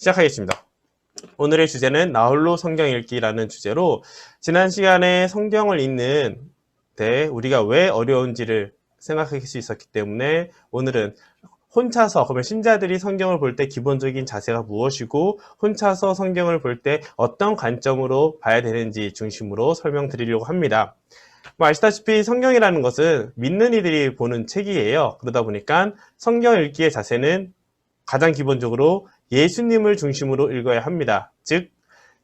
시작하겠습니다. 오늘의 주제는 나홀로 성경 읽기라는 주제로 지난 시간에 성경을 읽는 데 우리가 왜 어려운지를 생각할 수 있었기 때문에 오늘은 혼자서, 그러면 신자들이 성경을 볼 때 기본적인 자세가 무엇이고 혼자서 성경을 볼 때 어떤 관점으로 봐야 되는지 중심으로 설명드리려고 합니다. 아시다시피 성경이라는 것은 믿는 이들이 보는 책이에요. 그러다 보니까 성경 읽기의 자세는 가장 기본적으로 예수님을 중심으로 읽어야 합니다. 즉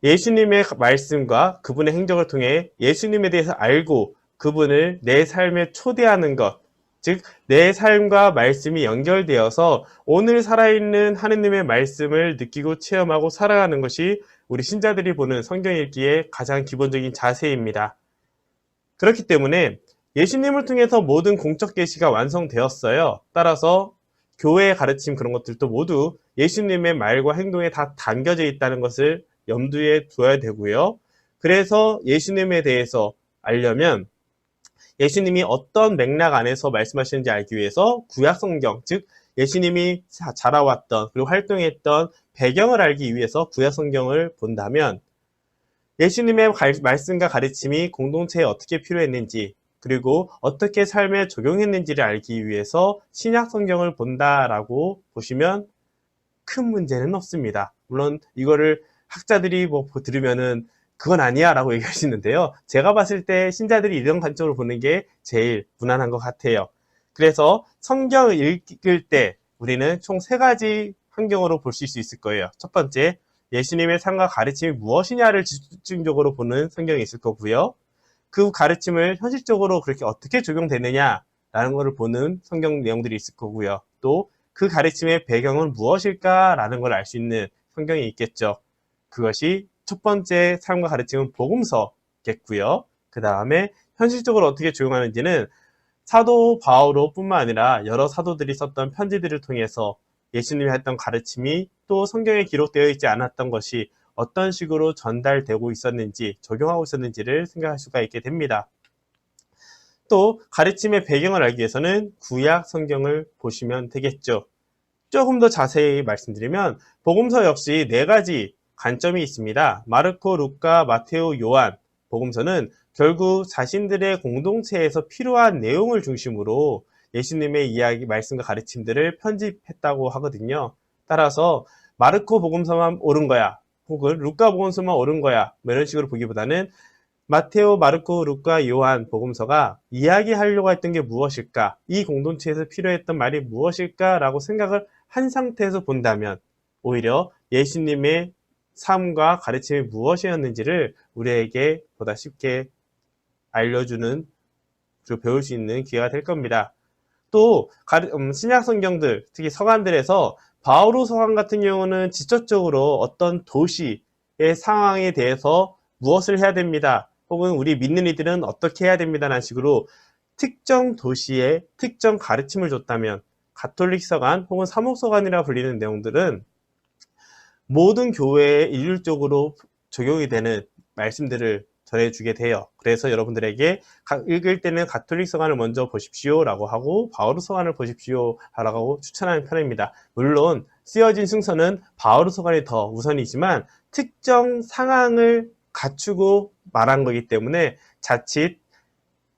예수님의 말씀과 그분의 행적을 통해 예수님에 대해서 알고 그분을 내 삶에 초대하는 것, 즉 내 삶과 말씀이 연결되어서 오늘 살아있는 하느님의 말씀을 느끼고 체험하고 살아가는 것이 우리 신자들이 보는 성경 읽기의 가장 기본적인 자세입니다. 그렇기 때문에 예수님을 통해서 모든 공적 계시가 완성되었어요. 따라서 교회의 가르침 그런 것들도 모두 예수님의 말과 행동에 다 담겨져 있다는 것을 염두에 두어야 되고요. 그래서 예수님에 대해서 알려면 예수님이 어떤 맥락 안에서 말씀하시는지 알기 위해서 구약성경, 즉 예수님이 자라왔던 그리고 활동했던 배경을 알기 위해서 구약성경을 본다면 예수님의 말씀과 가르침이 공동체에 어떻게 필요했는지 그리고 어떻게 삶에 적용했는지를 알기 위해서 신약 성경을 본다라고 보시면 큰 문제는 없습니다. 물론 이거를 학자들이 들으면은 그건 아니야 라고 얘기하시는데요. 제가 봤을 때 신자들이 이런 관점으로 보는 게 제일 무난한 것 같아요. 그래서 성경을 읽을 때 우리는 총 3가지 환경으로 볼 수 있을 거예요. 첫 번째, 예수님의 삶과 가르침이 무엇이냐를 집중적으로 보는 성경이 있을 거고요. 그 가르침을 현실적으로 그렇게 어떻게 적용되느냐라는 것을 보는 성경 내용들이 있을 거고요. 또 그 가르침의 배경은 무엇일까라는 걸 알 수 있는 성경이 있겠죠. 그것이 첫 번째 삶과 가르침은 복음서겠고요. 그 다음에 현실적으로 어떻게 적용하는지는 사도 바오로뿐만 아니라 여러 사도들이 썼던 편지들을 통해서 예수님이 했던 가르침이 또 성경에 기록되어 있지 않았던 것이 어떤 식으로 전달되고 있었는지, 적용하고 있었는지를 생각할 수가 있게 됩니다. 또 가르침의 배경을 알기 위해서는 구약 성경을 보시면 되겠죠. 조금 더 자세히 말씀드리면 복음서 역시 4가지 관점이 있습니다. 마르코, 루카, 마테오, 요한 복음서는 결국 자신들의 공동체에서 필요한 내용을 중심으로 예수님의 이야기, 말씀과 가르침들을 편집했다고 하거든요. 따라서 마르코 복음서만 옳은 거야, 혹은 루카 복음서만 옳은 거야, 이런 식으로 보기보다는 마테오, 마르코, 루카, 요한 복음서가 이야기하려고 했던 게 무엇일까? 이 공동체에서 필요했던 말이 무엇일까? 라고 생각을 한 상태에서 본다면 오히려 예수님의 삶과 가르침이 무엇이었는지를 우리에게 보다 쉽게 알려주는, 그리고 배울 수 있는 기회가 될 겁니다. 또 신약 성경들, 특히 서간들에서 바오로 서간 같은 경우는 직접적으로 어떤 도시의 상황에 대해서 무엇을 해야 됩니다, 혹은 우리 믿는 이들은 어떻게 해야 됩니다 라는 식으로 특정 도시에 특정 가르침을 줬다면, 가톨릭 서간 혹은 사목서간이라 불리는 내용들은 모든 교회에 일률적으로 적용이 되는 말씀들을 전해주게 돼요. 그래서 여러분들에게 읽을 때는 가톨릭 서간을 먼저 보십시오 라고 하고 바오로 서간을 보십시오 라고 추천하는 편입니다. 물론 쓰여진 순서는 바오로 서간이 더 우선이지만 특정 상황을 갖추고 말한 거기 때문에 자칫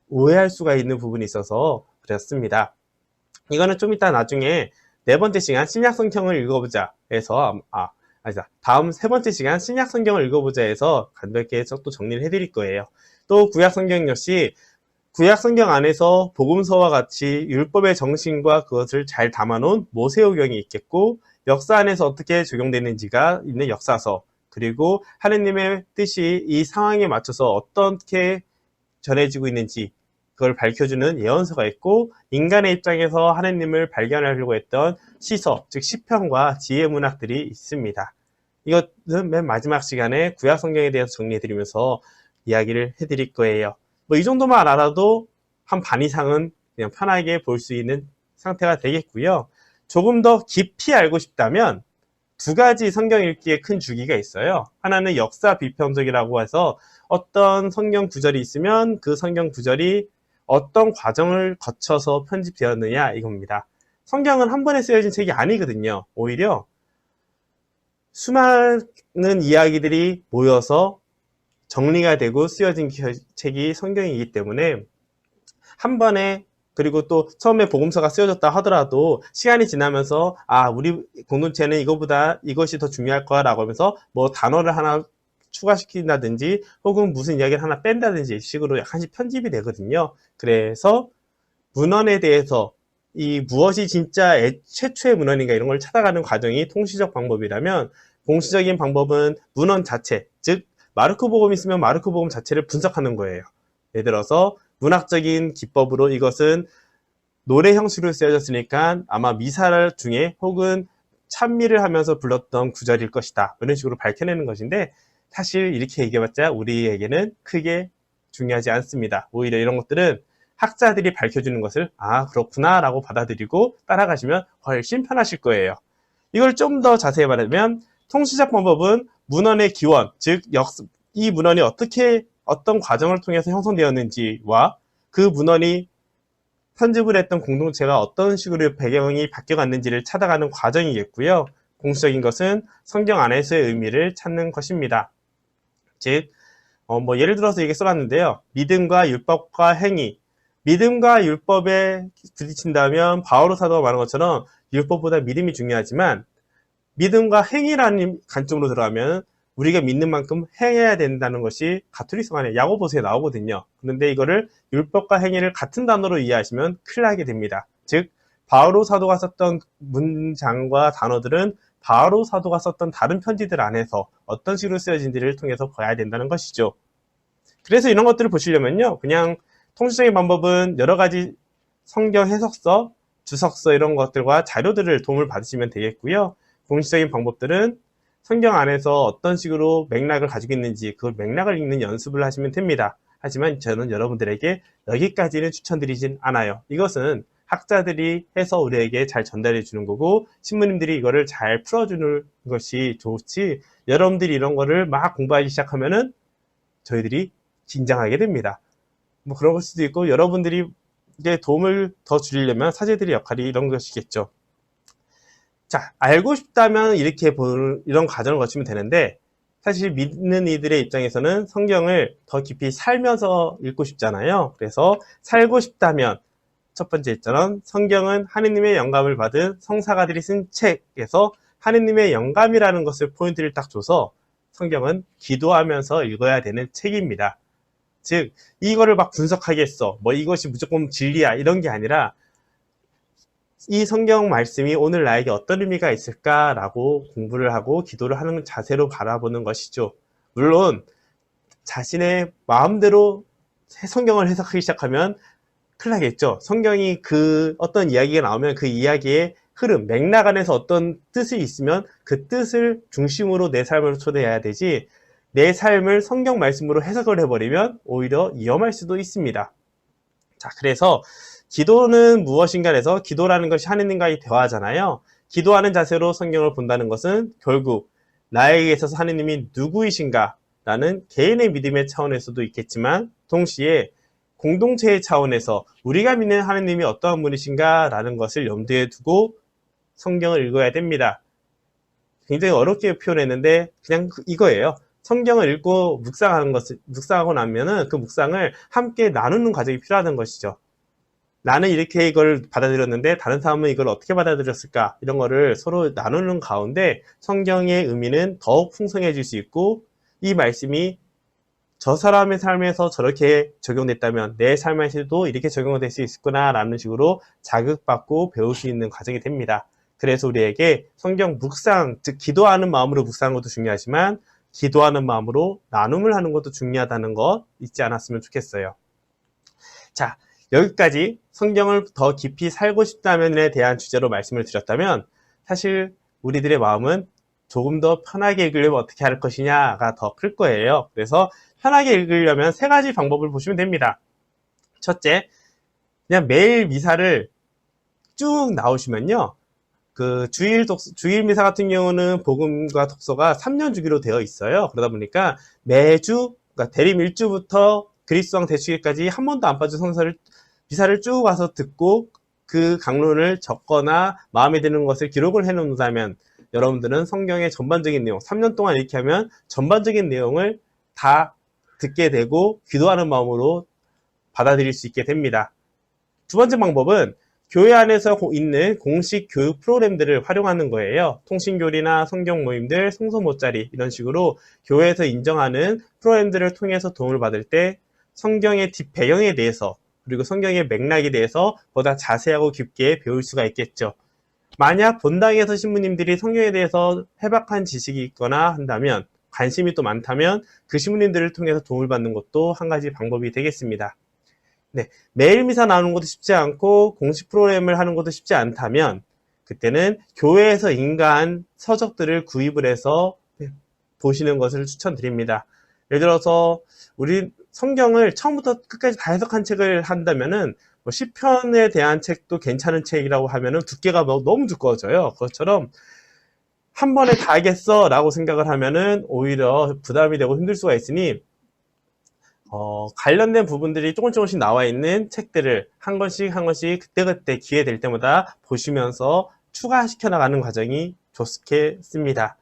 오해할 수가 있는 부분이 있어서 그렇습니다. 이거는 좀 이따 나중에 4번째 시간 신약 성경을 읽어보자 해서 다음 3번째 시간 신약 성경을 읽어보자 해서 간단하게 또 정리를 해드릴 거예요. 또 구약 성경 역시 구약 성경 안에서 복음서와 같이 율법의 정신과 그것을 잘 담아놓은 모세오경이 있겠고, 역사 안에서 어떻게 적용되는지가 있는 역사서, 그리고 하느님의 뜻이 이 상황에 맞춰서 어떻게 전해지고 있는지 그걸 밝혀주는 예언서가 있고, 인간의 입장에서 하느님을 발견하려고 했던 시서, 즉 시편과 지혜 문학들이 있습니다. 이것은 맨 마지막 시간에 구약 성경에 대해서 정리해드리면서 이야기를 해드릴 거예요. 이 정도만 알아도 한 반 이상은 그냥 편하게 볼 수 있는 상태가 되겠고요. 조금 더 깊이 알고 싶다면 2가지 성경 읽기에 큰 주기가 있어요. 하나는 역사 비평적이라고 해서 어떤 성경 구절이 있으면 그 성경 구절이 어떤 과정을 거쳐서 편집되었느냐 이겁니다. 성경은 한 번에 쓰여진 책이 아니거든요. 오히려 수많은 이야기들이 모여서 정리가 되고 쓰여진 책이 성경이기 때문에 한 번에, 그리고 또 처음에 복음서가 쓰여졌다 하더라도 시간이 지나면서 우리 공동체는 이거보다 이것이 더 중요할 거야 라고 하면서 뭐 단어를 하나 추가시킨다든지 혹은 무슨 이야기를 하나 뺀다든지 식으로 약간씩 편집이 되거든요. 그래서 문헌에 대해서 이 무엇이 진짜 최초의 문헌인가 이런 걸 찾아가는 과정이 통시적 방법이라면, 공시적인 방법은 문헌 자체, 즉 마르코복음이 있으면 마르코복음 자체를 분석하는 거예요. 예를 들어서 문학적인 기법으로 이것은 노래 형식으로 쓰여졌으니까 아마 미사 중에 혹은 찬미를 하면서 불렀던 구절일 것이다, 이런 식으로 밝혀내는 것인데, 사실 이렇게 얘기해봤자 우리에게는 크게 중요하지 않습니다. 오히려 이런 것들은 학자들이 밝혀주는 것을 그렇구나 라고 받아들이고 따라가시면 훨씬 편하실 거예요. 이걸 좀 더 자세히 말하면 통시적 방법은 문헌의 기원, 즉 이 문헌이 어떤 과정을 통해서 형성되었는지와 그 문헌이 편집을 했던 공동체가 어떤 식으로 배경이 바뀌어갔는지를 찾아가는 과정이겠고요. 공식적인 것은 성경 안에서의 의미를 찾는 것입니다. 즉 예를 들어서 이게 써놨는데요. 믿음과 율법과 행위. 믿음과 율법에 부딪힌다면 바오로 사도가 말한 것처럼 율법보다 믿음이 중요하지만, 믿음과 행위라는 관점으로 들어가면 우리가 믿는 만큼 행해야 된다는 것이 가톨릭 안에 야고보서에 나오거든요. 그런데 이거를 율법과 행위를 같은 단어로 이해하시면 큰일 나게 됩니다. 즉 바오로 사도가 썼던 문장과 단어들은 바오로 사도가 썼던 다른 편지들 안에서 어떤 식으로 쓰여진지를 통해서 봐야 된다는 것이죠. 그래서 이런 것들을 보시려면요, 그냥 통시적인 방법은 여러 가지 성경 해석서, 주석서 이런 것들과 자료들을 도움을 받으시면 되겠고요. 공식적인 방법들은 성경 안에서 어떤 식으로 맥락을 가지고 있는지 그 맥락을 읽는 연습을 하시면 됩니다. 하지만 저는 여러분들에게 여기까지는 추천드리진 않아요. 이것은 학자들이 해서 우리에게 잘 전달해 주는 거고 신부님들이 이거를 잘 풀어주는 것이 좋지, 여러분들이 이런 거를 막 공부하기 시작하면은 저희들이 긴장하게 됩니다. 뭐 그런 걸 수도 있고, 여러분들이 이제 도움을 더 주려면 사제들의 역할이 이런 것이겠죠. 자, 알고 싶다면 이렇게 이런 과정을 거치면 되는데, 사실 믿는 이들의 입장에서는 성경을 더 깊이 살면서 읽고 싶잖아요. 그래서 살고 싶다면 첫 번째 있잖아, 성경은 하느님의 영감을 받은 성사가들이 쓴 책에서 하느님의 영감이라는 것을 포인트를 딱 줘서 성경은 기도하면서 읽어야 되는 책입니다. 즉 이거를 막 분석하겠어, 뭐 이것이 무조건 진리야, 이런 게 아니라 이 성경 말씀이 오늘 나에게 어떤 의미가 있을까라고 공부를 하고 기도를 하는 자세로 바라보는 것이죠. 물론 자신의 마음대로 성경을 해석하기 시작하면 큰일 나겠죠. 성경이 어떤 이야기가 나오면 그 이야기의 흐름, 맥락 안에서 어떤 뜻이 있으면 그 뜻을 중심으로 내 삶을 초대해야 되지, 내 삶을 성경 말씀으로 해석을 해버리면 오히려 위험할 수도 있습니다. 자, 그래서 기도는 무엇인가 해서 기도라는 것이 하느님과의 대화잖아요. 기도하는 자세로 성경을 본다는 것은 결국 나에게 있어서 하느님이 누구이신가 라는 개인의 믿음의 차원에서도 있겠지만, 동시에 공동체의 차원에서 우리가 믿는 하느님이 어떠한 분이신가 라는 것을 염두에 두고 성경을 읽어야 됩니다. 굉장히 어렵게 표현했는데 그냥 이거예요. 성경을 읽고 묵상하고 나면은 그 묵상을 함께 나누는 과정이 필요하다는 것이죠. 나는 이렇게 이걸 받아들였는데 다른 사람은 이걸 어떻게 받아들였을까, 이런 거를 서로 나누는 가운데 성경의 의미는 더욱 풍성해질 수 있고, 이 말씀이 저 사람의 삶에서 저렇게 적용됐다면 내 삶에서도 이렇게 적용될 수 있구나 라는 식으로 자극받고 배울 수 있는 과정이 됩니다. 그래서 우리에게 성경 묵상, 즉 기도하는 마음으로 묵상하는 것도 중요하지만 기도하는 마음으로 나눔을 하는 것도 중요하다는 거 잊지 않았으면 좋겠어요. 자, 여기까지 성경을 더 깊이 살고 싶다면에 대한 주제로 말씀을 드렸다면, 사실 우리들의 마음은 조금 더 편하게 읽으려면 어떻게 할 것이냐가 더 클 거예요. 그래서 편하게 읽으려면 세 가지 방법을 보시면 됩니다. 첫째, 그냥 매일 미사를 쭉 나오시면요, 주일 미사 같은 경우는 복음과 독서가 3년 주기로 되어 있어요. 그러다 보니까 매주, 그러니까 대림 1주부터 그리스도왕 대축일까지 한 번도 안 빠진 미사를 쭉 와서 듣고 그 강론을 적거나 마음에 드는 것을 기록을 해 놓는다면 여러분들은 성경의 전반적인 내용, 3년 동안 이렇게 하면 전반적인 내용을 다 듣게 되고 기도하는 마음으로 받아들일 수 있게 됩니다. 두 번째 방법은 교회 안에서 있는 공식 교육 프로그램들을 활용하는 거예요. 통신교리나 성경 모임들, 성서 모짜리 이런 식으로 교회에서 인정하는 프로그램들을 통해서 도움을 받을 때 성경의 뒷배경에 대해서 그리고 성경의 맥락에 대해서 보다 자세하고 깊게 배울 수가 있겠죠. 만약 본당에서 신부님들이 성경에 대해서 해박한 지식이 있거나 한다면 관심이 또 많다면 그 신부님들을 통해서 도움을 받는 것도 한 가지 방법이 되겠습니다. 네, 매일 미사 나누는 것도 쉽지 않고 공식 프로그램을 하는 것도 쉽지 않다면 그때는 교회에서 인가한 서적들을 구입을 해서 보시는 것을 추천드립니다. 예를 들어서 우리 성경을 처음부터 끝까지 다 해석한 책을 한다면은 뭐 시편에 대한 책도 괜찮은 책이라고 하면은 두께가 너무 두꺼워져요. 그것처럼 한 번에 다 알겠어 라고 생각을 하면은 오히려 부담이 되고 힘들 수가 있으니 관련된 부분들이 조금씩 나와 있는 책들을 한 권씩 그때그때 기회 될 때마다 보시면서 추가시켜 나가는 과정이 좋겠습니다.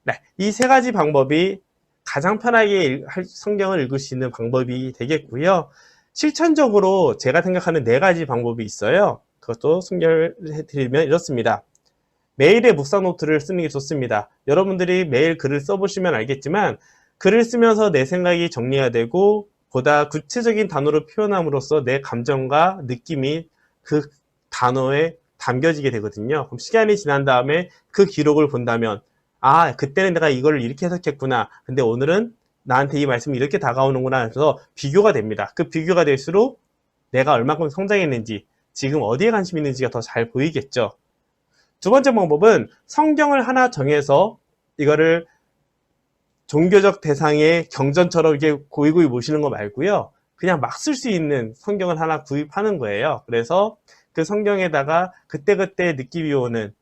네, 이 세 가지 방법이 가장 편하게 성경을 읽을 수 있는 방법이 되겠고요. 실천적으로 제가 생각하는 네 가지 방법이 있어요. 그것도 소개를 해드리면 이렇습니다. 매일의 묵상 노트를 쓰는 게 좋습니다. 여러분들이 매일 글을 써보시면 알겠지만 글을 쓰면서 내 생각이 정리가 되고 보다 구체적인 단어로 표현함으로써 내 감정과 느낌이 그 단어에 담겨지게 되거든요. 그럼 시간이 지난 다음에 그 기록을 본다면 아, 그때는 내가 이걸 이렇게 해석했구나. 근데 오늘은 나한테 이 말씀이 이렇게 다가오는구나 해서 비교가 됩니다. 그 비교가 될수록 내가 얼마큼 성장했는지 지금 어디에 관심 있는지가 더 잘 보이겠죠. 두 번째 방법은 성경을 하나 정해서 이거를 종교적 대상의 경전처럼 이렇게 고이고이 모시는 거 말고요. 그냥 막 쓸 수 있는 성경을 하나 구입하는 거예요. 그래서 그 성경에다가 그때그때 느낌이 오는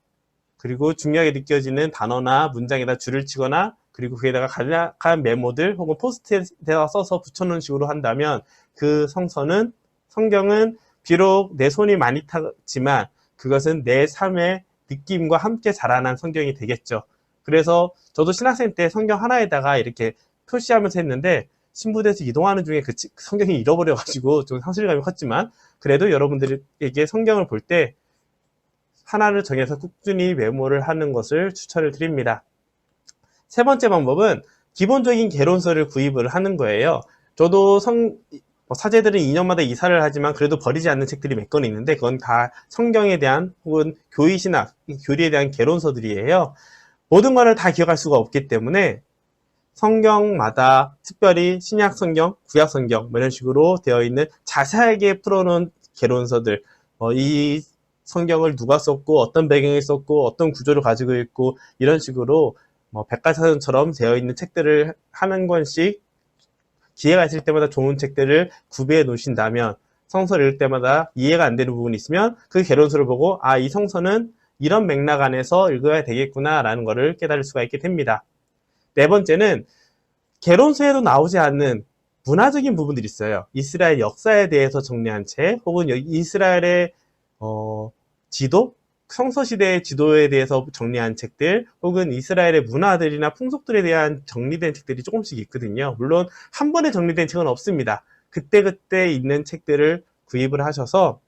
그리고 중요하게 느껴지는 단어나 문장에다 줄을 치거나 그리고 거기에다가 간략한 메모들 혹은 포스트잇에다 써서 붙여놓은 식으로 한다면 그 성경은 비록 내 손이 많이 타지만 그것은 내 삶의 느낌과 함께 자라난 성경이 되겠죠. 그래서 저도 신학생 때 성경 하나에다가 이렇게 표시하면서 했는데 신부대에서 이동하는 중에 그 성경이 잃어버려가지고 좀 상실감이 컸지만 그래도 여러분들에게 성경을 볼 때 하나를 정해서 꾸준히 메모를 하는 것을 추천을 드립니다. 세 번째 방법은 기본적인 개론서를 구입을 하는 거예요. 저도 사제들은 2년마다 이사를 하지만 그래도 버리지 않는 책들이 몇 권 있는데 그건 다 성경에 대한 혹은 교리신학, 교리에 대한 개론서들이에요. 모든 것을 다 기억할 수가 없기 때문에 성경마다 특별히 신약 성경, 구약 성경 이런 식으로 되어 있는 자세하게 풀어놓은 개론서들 이 성경을 누가 썼고 어떤 배경에 썼고 어떤 구조를 가지고 있고 이런 식으로 백과사전처럼 되어 있는 책들을 한 권씩 기회가 있을 때마다 좋은 책들을 구비해 놓으신다면 성서를 읽을 때마다 이해가 안 되는 부분이 있으면 그 개론서를 보고 아, 이 성서는 이런 맥락 안에서 읽어야 되겠구나 라는 것을 깨달을 수가 있게 됩니다. 네 번째는 개론서에도 나오지 않는 문화적인 부분들이 있어요. 이스라엘 역사에 대해서 정리한 책 혹은 이스라엘의 지도, 성서시대의 지도에 대해서 정리한 책들 혹은 이스라엘의 문화들이나 풍속들에 대한 정리된 책들이 조금씩 있거든요. 물론 한 번에 정리된 책은 없습니다. 그때그때 있는 책들을 구입을 하셔서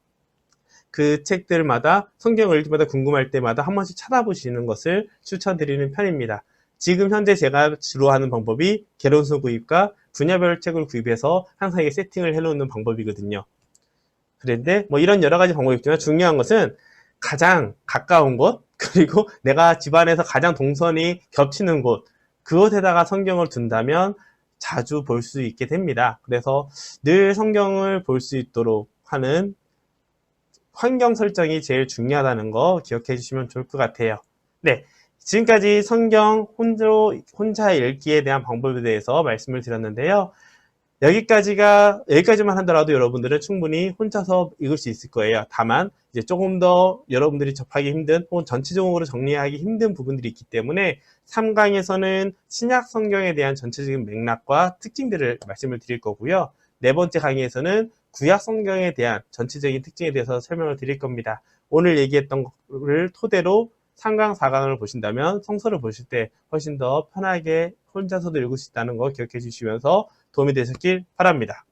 그 책들마다 성경을 읽을 때마다 궁금할 때마다 한 번씩 찾아보시는 것을 추천드리는 편입니다. 지금 현재 제가 주로 하는 방법이 개론서 구입과 분야별 책을 구입해서 항상 이게 세팅을 해놓는 방법이거든요. 그런데 이런 여러 가지 방법이 있지만 중요한 것은 가장 가까운 곳 그리고 내가 집안에서 가장 동선이 겹치는 곳 그곳에다가 성경을 둔다면 자주 볼 수 있게 됩니다. 그래서 늘 성경을 볼 수 있도록 하는 환경 설정이 제일 중요하다는 거 기억해 주시면 좋을 것 같아요. 네, 지금까지 성경 혼자 읽기에 대한 방법에 대해서 말씀을 드렸는데요. 여기까지만 하더라도 여러분들은 충분히 혼자서 읽을 수 있을 거예요. 다만 이제 조금 더 여러분들이 접하기 힘든 혹은 전체적으로 정리하기 힘든 부분들이 있기 때문에 3강에서는 신약 성경에 대한 전체적인 맥락과 특징들을 말씀을 드릴 거고요. 네 번째 강의에서는 구약 성경에 대한 전체적인 특징에 대해서 설명을 드릴 겁니다. 오늘 얘기했던 것을 토대로 3강, 4강을 보신다면 성서를 보실 때 훨씬 더 편하게 혼자서도 읽을 수 있다는 거 기억해 주시면서 도움이 되셨길 바랍니다.